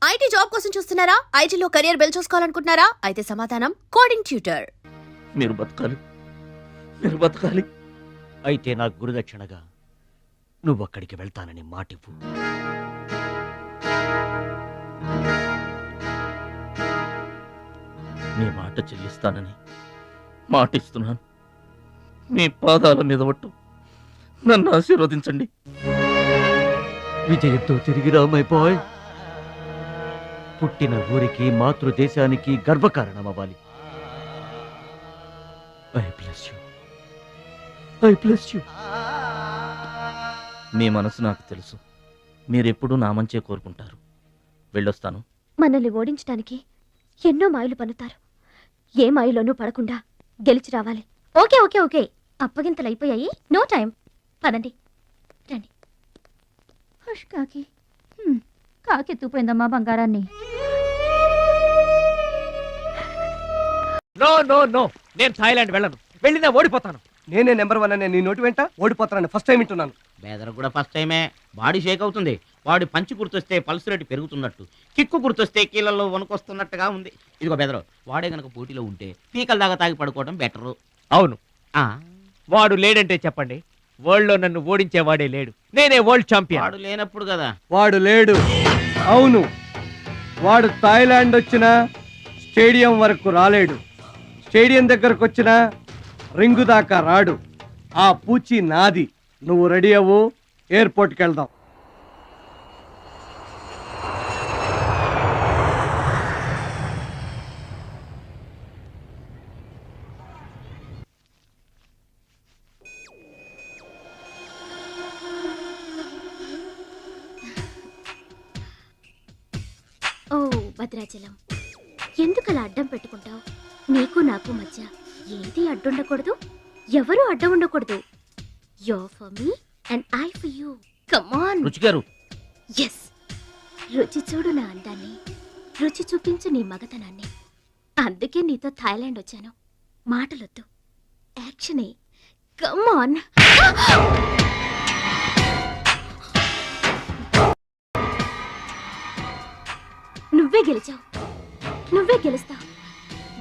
IT job కోసం చూస్తున్నారా? ఐటీలో కెరియర్ బిల్డ్ చూసుకోవాలనుకుంటున్నారా? అయితే సమాధానం కోడింగ్ ట్యూటర్. మీరు బతకాలి. అయితే నాకు గురుదక్షిణగా నువ్వు అక్కడికి వెళ్తానని మాటివ్వు. మీ మాట చెల్లిస్తానని మాటిస్తున్నాను. మీ పాదాల మీద పట్టు నన్ను ఆశీర్వదించండి. విజయంతో తిరిగి రామైపోయ్. పుట్టిన ఊరికి మాతృదేశానికి గర్వకారణమవ్వాలి. I bless you. మీ మనసు నాకు తెలుసు. మీరెప్పుడూ నా మంచే కోరుకుంటారు. వెళ్ళొస్తాను. మనల్ని ఓడించడానికి ఎన్నో మాయలు పన్నుతారు. ఏ మాయలోనూ పడకుండా గెలిచి రావాలి. ఓకే ఓకే ఓకే అప్పగింతలు అయిపోయాయి. No time. పదండి రండి. కాకి కాకెత్తుపోయిందమ్మా బంగారాన్ని. నో నో నో, నేను థాయిలాండ్ వెళ్ళను. వెళ్ళినా ఓడిపోతాను. నేనే నెంబర్ 1 అనే నీ నోటి వెంట ఓడిపోతానని ఫస్ట్ టైం వింటున్నాను. బేదర్ కూడా ఫస్ట్ టైమే. బాడీ షేక్ అవుతుంది. వాడి పంచి గుర్తొస్తే పల్స్ రేటు పెరుగుతున్నట్టు, కిక్కు గుర్తొస్తే కీళ్ళల్లో వణుకొస్తున్నట్టుగా ఉంది. ఇదిగో బెదరు, వాడే గనక పోటీలో ఉంటే పీకల దాకా తాగి పడుకోవడం బెటరు. అవును, వాడు లేడంటే చెప్పండి. వరల్డ్ లో నన్ను ఓడించేవాడే లేడు. నేనే వరల్డ్ ఛాంపియన్. వాడు లేనప్పుడు కదా. వాడు లేడు. అవును, వాడు థాయిలాండ్ వచ్చినా స్టేడియం వరకు రాలేడు. స్టేడియం దగ్గరకు వచ్చినా రింగు దాకా రాడు. ఆ పూచి నాది. నువ్వు రెడీ అవ్వు, ఎయిర్పోర్ట్కి వెళ్దాం. ఓ భద్రాచలం, ఎందుకలా అడ్డం పెట్టుకుంటావు? నీకు నాకు మధ్య ఏది అడ్డుండకూడదు, ఎవరు అడ్డం ఉండకూడదు. You're for me and I for you. Come on. రుచి గారు, Yes. రుచి చూడు నా అందాన్ని, రుచి చూపించు నీ మగతనాన్ని. అందుకే నీతో థాయిలాండ్ వచ్చాను. మాటలొద్దు, యాక్షనే. Come on. నువ్వే గెలిచావు, నువ్వే గెలుస్తావు.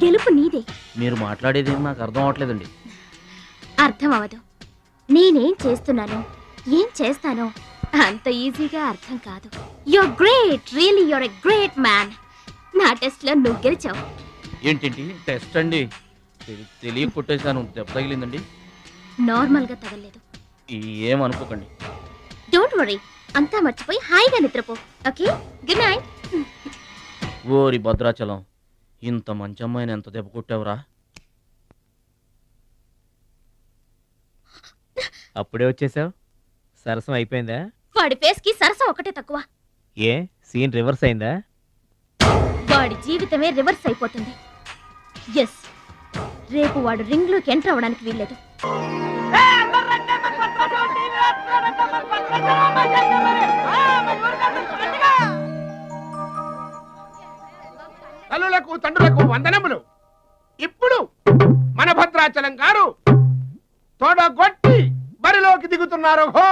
గెలుపు నీదే. మీరు మాట్లాడేది నాకు అర్థం అవట్లేదండి. అర్థం అవదు. నేనేం చేస్తున్నానో ఏం చేస్తానో అంత ఈజీగా అర్థం కాదు. You're great, really you're a great man. నా టెస్ట్ లో నువ్వు గెలిచావు. ఏంటండి టెస్ట్ అండి? తెలియ కొట్టేశాను. దెబ్బ తగిలిందండి. నార్మల్ గా తగలేదు. ఏమనుకోకండి. డోంట్ వరీ, అంతా మర్చిపోయి హాయిగా నిద్రపో. Okay, good night. ఓరి భద్రాచలం, ఇంత మంచి అమ్మాయిని ఎంత దెబ్బ కొట్టావురా? అప్పుడే వచ్చేసావు. సరసం అయిపోయిందా? వాడి ఫేస్ కి సరసం ఒకటే తక్కువ. ఏ సీన్ రివర్స్ అయిందా? వాడి జీవితమే రివర్స్ అయిపోతుంది. ఎస్, రేపు వాడు రింగ్ లోకి ఎంటర్ అవ్వడానికి వీల్లేదు. తల్లులకు తండ్రులకు వందనములు. ఇప్పుడు మన భద్రాచలం గారు తోడగొట్టి బరిలోకి దిగుతున్నారు. హో!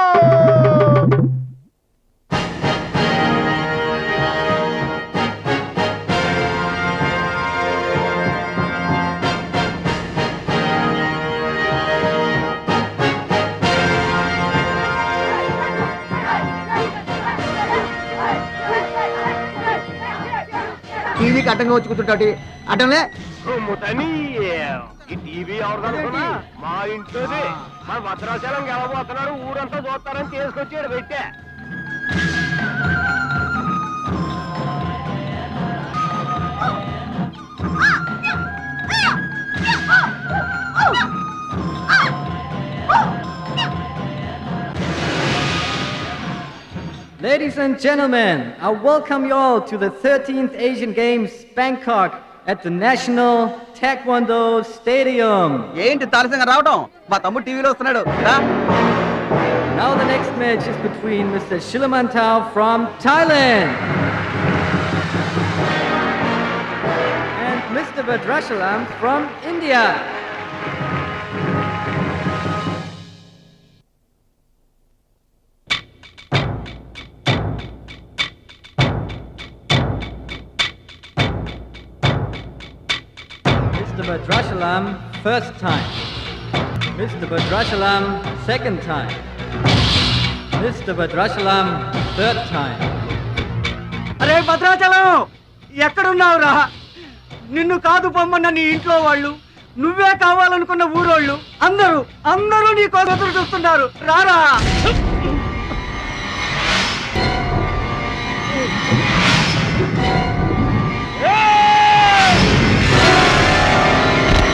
టీవీకి అడ్డంగా వచ్చి కూర్చుంటాడు. అడ్డంలే ఈ టీవీ ఎవరిదనుకున్నా మా ఇంట్లోది. మన భద్రాచలం గెలబోతున్నారు, ఊరంతా చూస్తారని తీసుకొచ్చి పెట్టా. Ladies and gentlemen, I welcome you all to the 13th Asian Games, Bangkok, at the National Taekwondo Stadium. ఏంటి తారసంగా రావడం? మా తమ్ముడు టీవీలో వస్తున్నాడు. Now the next match is between Mr. Shilamantau from Thailand and Mr. Badrashalam from India. Bhadrachalam, first time. Mr. Bhadrachalam, second time. Mr. Bhadrachalam, third time. అరే భద్రాచలం ఎక్కడున్నావురా? నిన్ను కాదు పొమ్మన్న నీ ఇంట్లో వాళ్ళు, నువ్వే కావాలనుకున్న ఊరోళ్ళు అందరూ నీ కోసం ఎదురు చూస్తున్నారు. రారా.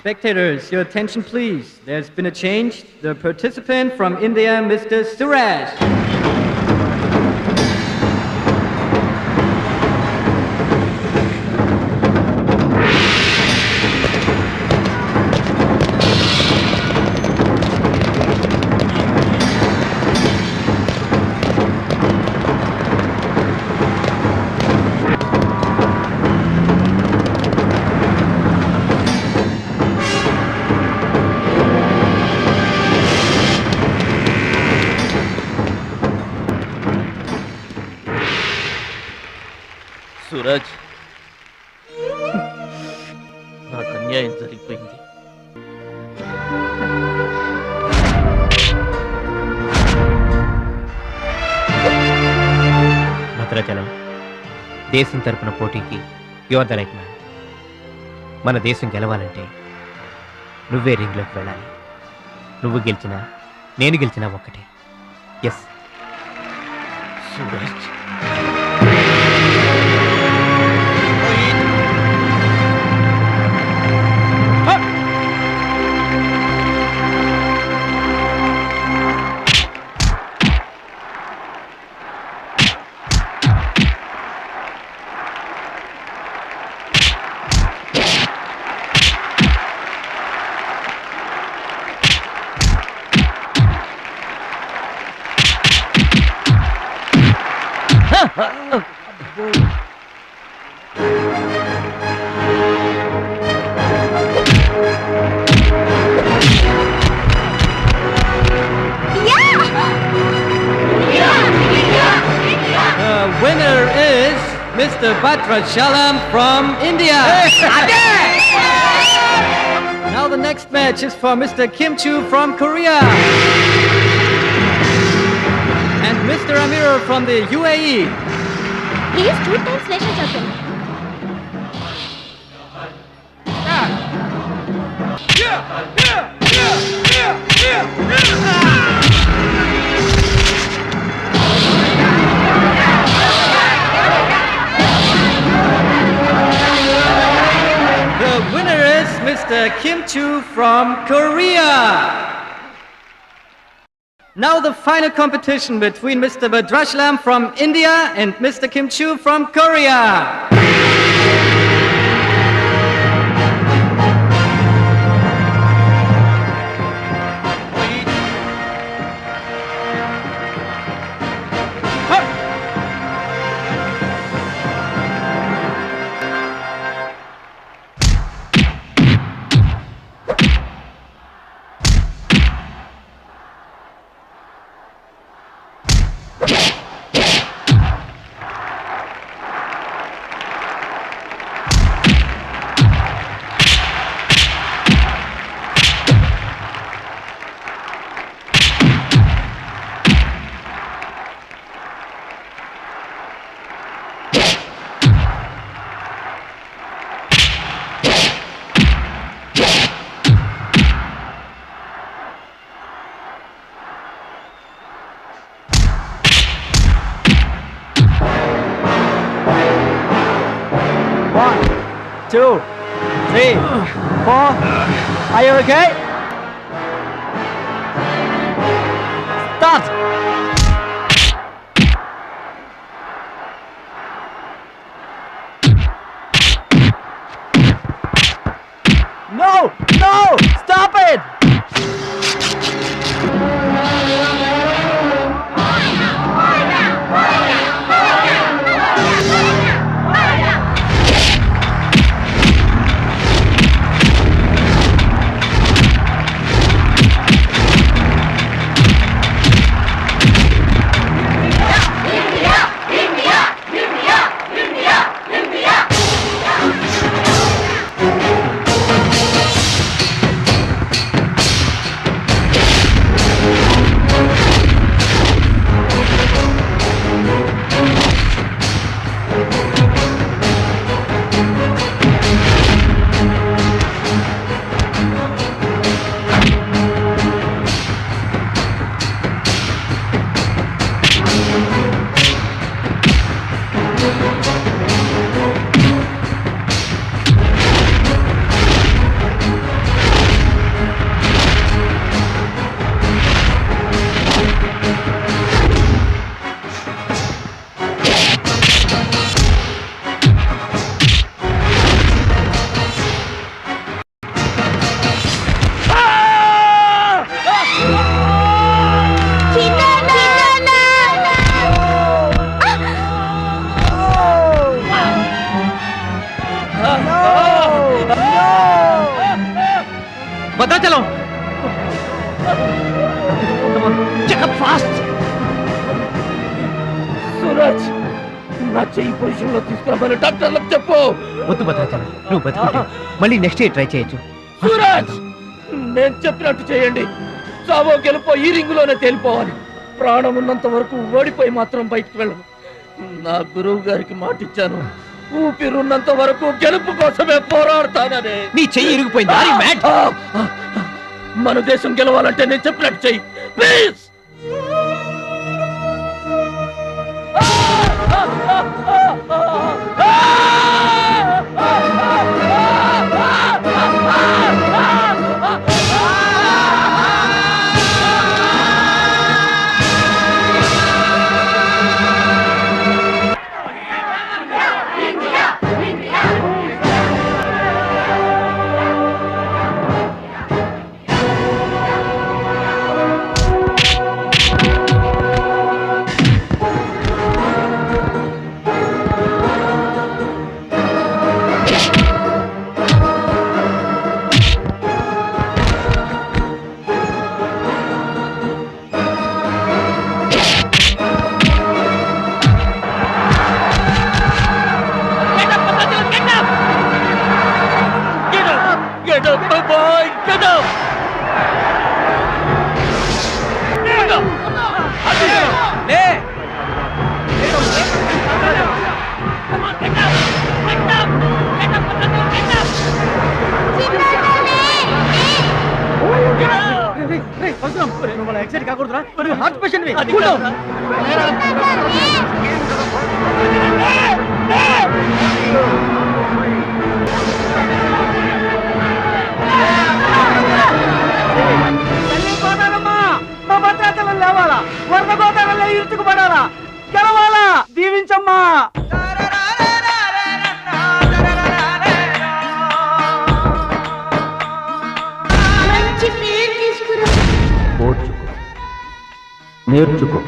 Spectators, your attention please. There's been a change. The participant from India, Mr. Suraj. Suraj, నాకు అన్యాయం జరిగిపోయింది. భద్రాచలం, దేశం తరపున పోటీకి యువర్ ద రైట్ మ్యాన్. మన దేశం గెలవాలంటే నువ్వే రింగ్లోకి వెళ్ళాలి. నువ్వు గెలిచినా నేను గెలిచినా ఒక్కటే. Yes Suraj, The winner is Mr. Bhadrachalam from India. Now the next match is for Mr. Kim Chu from Korea. And Mr. Amir from the UAE. He is 2 times national champion. The winner is Mr. Kim Chu from Korea. Now the final competition between Mr. Bhadrachalam from India and Mr. Kim Chu from Korea. Two, three, four. Are you okay? Start. No! Stop it! Bhadrachalam Suraj నా చెయ్యి position లో తీసుకురామని డాక్టర్లకు చెప్పు. వద్దు భద్రాచలం, నువ్వు బతుకుంటే మళ్ళీ next year try చేయొచ్చు. సూరజ్ నేను చెప్పినట్టు చేయండి. చావో గెలుపో ఈ రింగులోనే తేలిపోవాలి. ప్రాణం ఉన్నంత వరకు ఓడిపోయి మాత్రం బయటికి వెళ్ళను. నా గురువు గారికి మాటిచ్చాను, ఊపిరున్నంత వరకు గెలుపు కోసమే పోరాడతానని. నీ చెయ్యి ఇరిగిపోయింది. Are you mad? మన దేశం గెలవాలంటే నేను చెప్పినట్టు చెయ్యి ప్లీజ్. లేవాలా, వర్ణ గోదావరిలో ఇరుచుకుపడాలా, గెలవాలా, దీవించమ్మా. ఓర్చుకో, నేర్చుకో,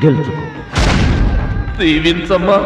గెలుచుకో, దీవించమ్మా.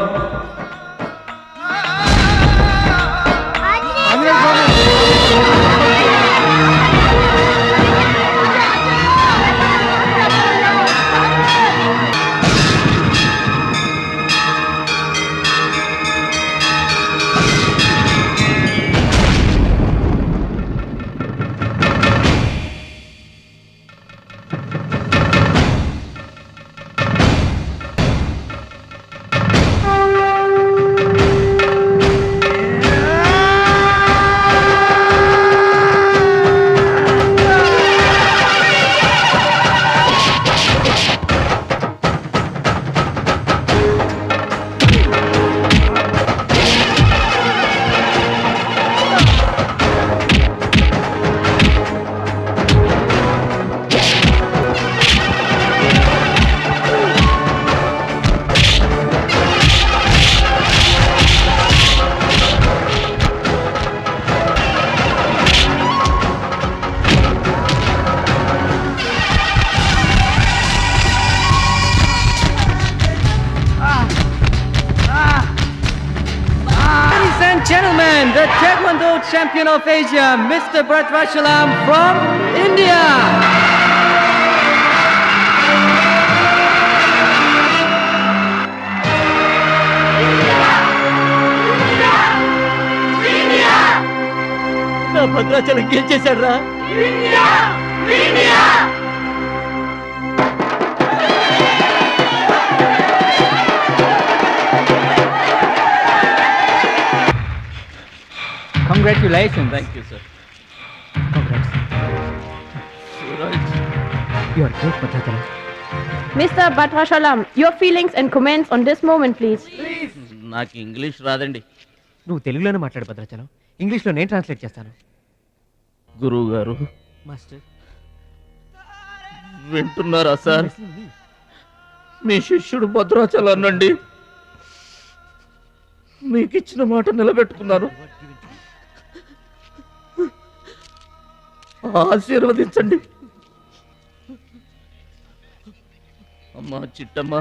Gentlemen, the Taekwondo champion of Asia, Mr. Bhadrachalam from India. నా భద్రాచలం గెలిచేశాడు రా. Congratulations. Thank you, sir. Congrats. Suraj. You are great, Bhadrachalam. Mr. Bhadrachalam, your feelings and comments on this moment, please. నాకు English రాదండి. నువ్వు తెలుగులోనే మాట్లాడు భద్రాచలం, ఇంగ్లీష్లో నేను translate చేస్తాను. గురువు గారు మాస్టర్ వింటున్నారా సార్? మీ శిష్యుడు భద్రాచలాన్నండి. మీకు ఇచ్చిన మాట నిలబెట్టుకున్నాను. ఆశీర్వదించండి. అమ్మా చిట్టమ్మ,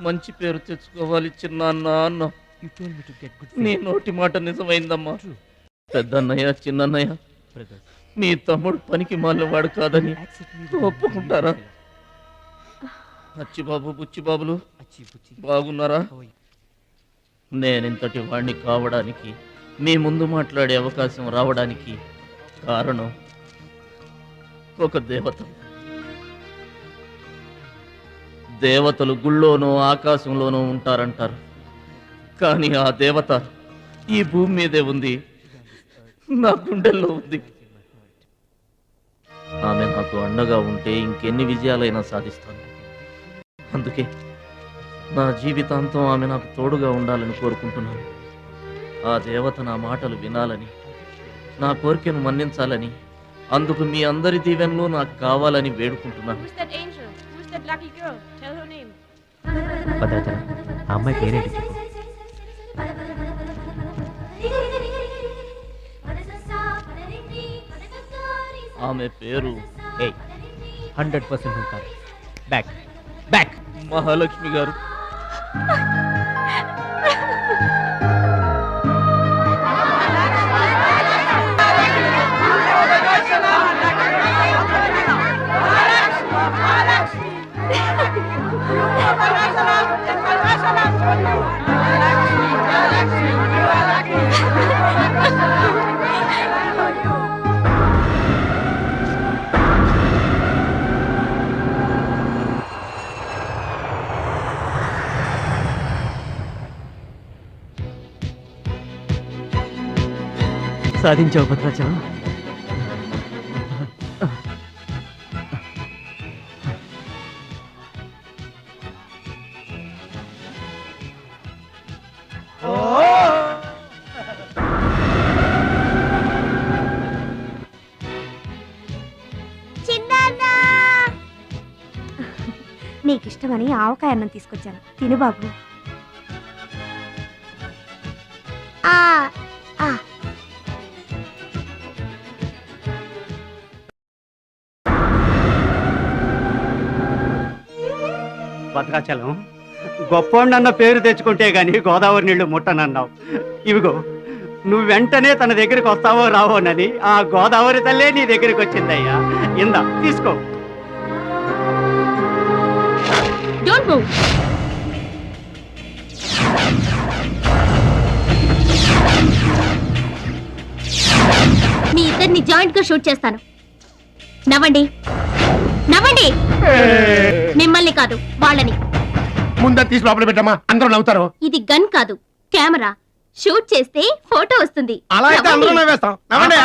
మంచి పేరు తెచ్చుకోవాలి చిన్నాన్న అన్న. నీ నోటి మాట నిజమైందమ్మా. పెద్దన్నయ్య, చిన్నన్నయ్య, మీ తమ్ముడు పనికి మాలినవాడు కాదని ఒప్పుకుంటారా? అచ్చిబాబు బుచ్చిబాబులు బాగున్నారా? నేనింతటి వాణ్ణి కావడానికి, మీ ముందు మాట్లాడే అవకాశం రావడానికి కారణం ఒక దేవత. దేవతలు గుళ్ళోనూ ఆకాశంలోనూ ఉంటారంటారు, కానీ ఆ దేవత ఈ భూమి మీదే ఉంది, నా గుండెల్లో ఉంది. ఆమె నాకు అండగా ఉంటే ఇంకెన్ని విజయాలైనా సాధిస్తాను. అందుకే నా జీవితాంతం ఆమె నాకు తోడుగా ఉండాలని కోరుకుంటున్నాను. ఆ దేవత నా మాటలు వినాలని, నా కోరికను మన్నించాలని, అందుకు మీ అందరి దీవెనలు నాకు కావాలని వేడుకుంటున్నాను. Who's that angel? Who's that lucky girl? Tell her name. Bhadrachalam, ఆ అమ్మాయి పేరేంటి చెప్పు. ఆమె పేరు 100% ఉంటారు. బ్యాక్ బ్యాక్ మహాలక్ష్మి గారు. సాధించావు భద్రాచలం. నీకిష్టమని ఆవకాయ అన్నం తీసుకొచ్చాను, తిను బాబు. భద్రాచలం, గొప్పోండన్న పేరు తెచ్చుకుంటే గాని గోదావరి నీళ్లు ముట్టనన్నావు. ఇవిగో నువ్వు వెంటనే తన దగ్గరికి వస్తావో రావోనని ఆ గోదావరి తల్లే నీ దగ్గరికి వచ్చిందయ్యా. ఇందా తీసుకో. Don't move. మీ ఇద్దరిని జాయింట్ గా షూట్ చేస్తాను. నవ్వండి, నవ్వండి. మిమ్మల్ని కాదు, వాళ్ళని. ముందా తీసి లోపల పెట్టమ్మా, అందరూ నవ్వుతారు. ఇది గన్ కాదు, కెమెరా. షూట్ చేస్తే ఫోటో వస్తుంది. అలా అయితే అందరూ నవ్వేస్తాం. నవ్వండి.